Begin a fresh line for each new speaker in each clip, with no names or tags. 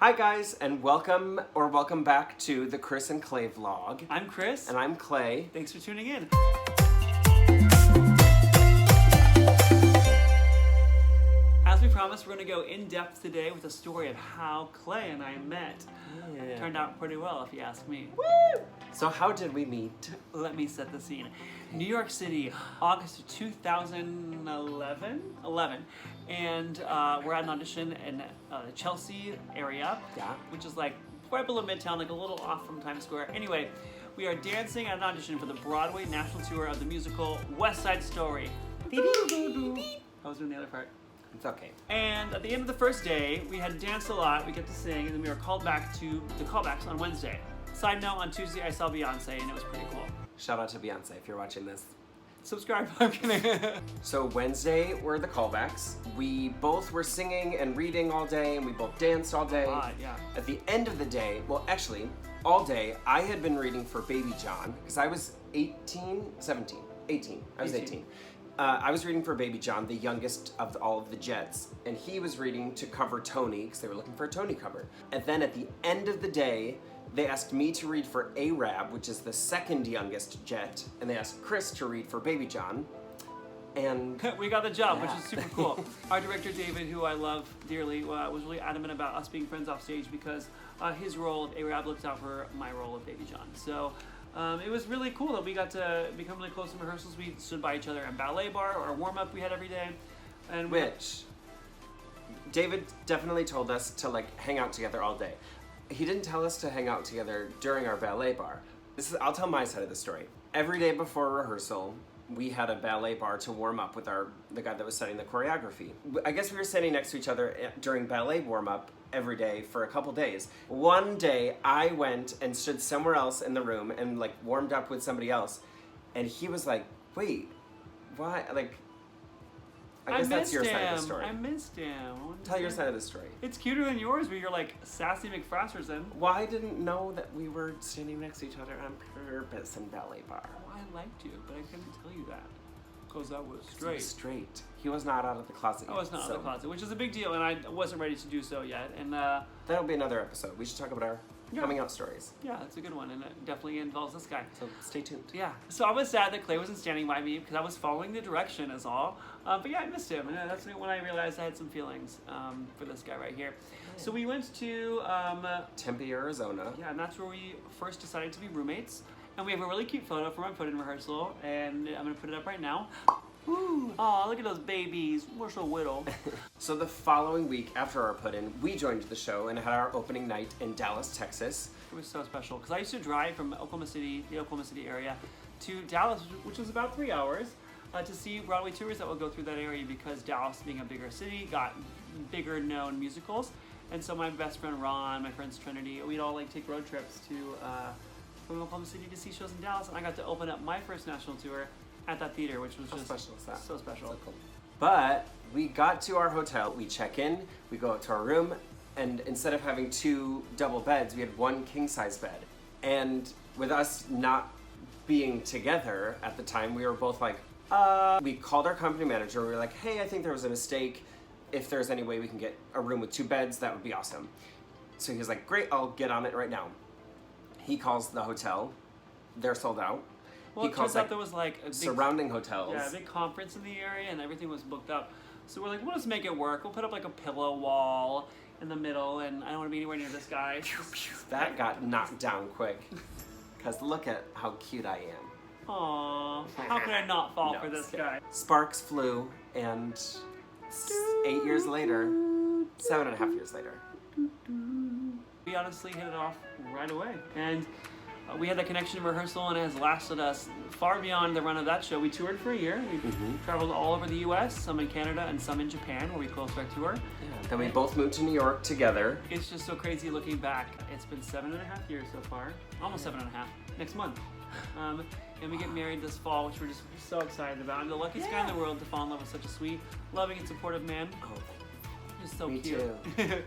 Hi guys, and welcome back to the Chris and Clay vlog.
I'm Chris.
And I'm Clay.
Thanks for tuning in. As we promised, we're going to go in depth today with the story of how Clay and I met.
Yeah.
It turned out pretty well, if you ask me.
Woo! So how did we meet?
Let me set the scene. New York City, August of 2011. And we're at an audition in the Chelsea area, which is like right below Midtown, like a little off from Times Square. Anyway, we are dancing at an audition for the Broadway national tour of the musical West Side Story. I was doing the other part.
It's okay.
And at the end of the first day, we had danced a lot, we get to sing, and then we were called back to the callbacks on Wednesday. Side note, on Tuesday I saw Beyonce, and it was pretty cool.
Shout out to Beyonce if you're watching this.
Subscribe, I'm kidding.
So Wednesday were the callbacks. We both were singing and reading all day, and we both danced all day.
Yeah.
At the end of the day, well actually, all day, I had been reading for Baby John, because I was 18. I was 18. I was reading for Baby John, the youngest of all of the Jets, and he was reading to cover Tony, because they were looking for a Tony cover. And then at the end of the day, they asked me to read for Arab, which is the second youngest Jet, and they asked Chris to read for Baby John. And
we got the job, which is super cool. Our director, David, who I love dearly, was really adamant about us being friends off stage because his role of Arab looked out for my role of Baby John. So it was really cool that we got to become really close in rehearsals. We stood by each other in ballet bar, or warm-up we had every day. And
which David definitely told us to like hang out together all day. He didn't tell us to hang out together during our ballet bar. I'll tell my side of the story. Every day before rehearsal, we had a ballet bar to warm up with the guy that was setting the choreography. I guess we were standing next to each other during ballet warm-up every day for a couple days. One day, I went and stood somewhere else in the room and like warmed up with somebody else, and he was like, wait, why? Like, I guess that's your side of the story.
I missed him.
Tell your side of the story.
It's cuter than yours, where you're like sassy McFrasterson.
Well, I didn't know that we were standing next to each other on purpose in ballet bar.
Well, I liked you, but I couldn't tell you that. Because I was straight.
He was straight. He was not out of the closet yet.
I was not out of the closet, which is a big deal, and I wasn't ready to do so yet. And
that'll be another episode. We should talk about our coming out stories.
Yeah, that's a good one, and it definitely involves this guy.
So stay tuned.
Yeah. So I was sad that Clay wasn't standing by me because I was following the direction is all. But yeah, I missed him, and that's when I realized I had some feelings for this guy right here. So we went to
Tempe, Arizona.
Yeah, and that's where we first decided to be roommates. And we have a really cute photo from our put-in rehearsal, and I'm gonna put it up right now. Oh, look at those babies. We're so little.
So the following week after our put-in, we joined the show and had our opening night in Dallas, Texas.
It was so special because I used to drive from the Oklahoma City area, to Dallas, which was about 3 hours, to see Broadway tours that would go through that area because Dallas, being a bigger city, got bigger known musicals. And so my best friend Ron, my friends Trinity, we'd all like take road trips to from Oklahoma City to see shows in Dallas, and I got to open up my first national tour at that theater, which was just
special is that?
So special.
So cool. But we got to our hotel, we check in, we go up to our room, and instead of having 2 double beds, we had 1 king-size bed. And with us not being together at the time, we were both like, we called our company manager, we were like, hey, I think there was a mistake. If there's any way we can get a room with 2 beds, that would be awesome. So he was like, great, I'll get on it right now. He calls the hotel, they're sold out.
Well, it turns out there was like a big
surrounding hotels.
Yeah, a big conference in the area, and everything was booked up. So we're like, we'll just make it work. We'll put up like a pillow wall in the middle, and I don't want to be anywhere near this guy.
That got knocked down quick. Because look at how cute I am.
Aww, how could I not fall for this guy?
Sparks flew, and 8 years later, 7.5 years later.
We honestly hit it off right away. And we had that connection in rehearsal, and it has lasted us far beyond the run of that show. We toured for a year. We traveled all over the U.S., some in Canada and some in Japan, where we closed our tour.
Yeah. Then we both moved to New York together.
It's just so crazy looking back. It's been 7.5 years so far. Almost 7.5. Next month. And we get married this fall, which we're just so excited about. I'm the luckiest guy in the world to fall in love with such a sweet, loving, and supportive man.
Oh,
Just so
me
cute.
too.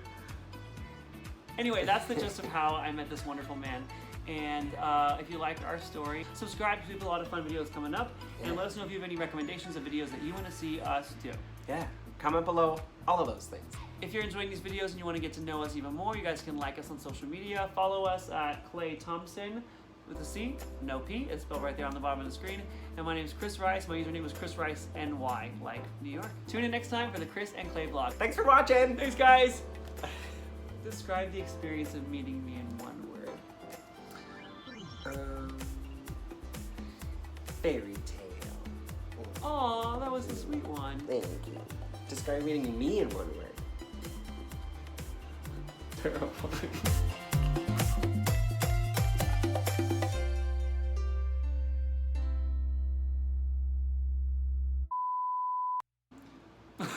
Anyway, that's the gist of how I met this wonderful man. And if you liked our story, subscribe because we have a lot of fun videos coming up. And let us know if you have any recommendations of videos that you want to see us do.
Yeah, comment below all of those things.
If you're enjoying these videos and you want to get to know us even more, you guys can like us on social media. Follow us at Clay-Thomson with a C, no P. It's spelled right there on the bottom of the screen. And my name is Chris Rice. My username is Chris Rice NY, like New York. Tune in next time for the Chris and Clay vlog.
Thanks for watching.
Thanks, guys. Describe the experience of meeting me in one word.
Fairy tale.
Aw, that was a sweet one.
Thank you. Describe meeting me in one word. Terrible.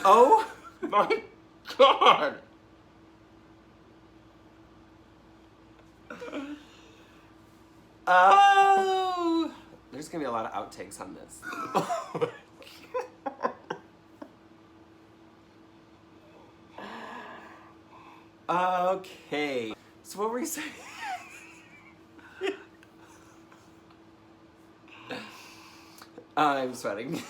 Oh my God! Oh! There's gonna be a lot of outtakes on this. Okay. So what were you saying? I'm sweating.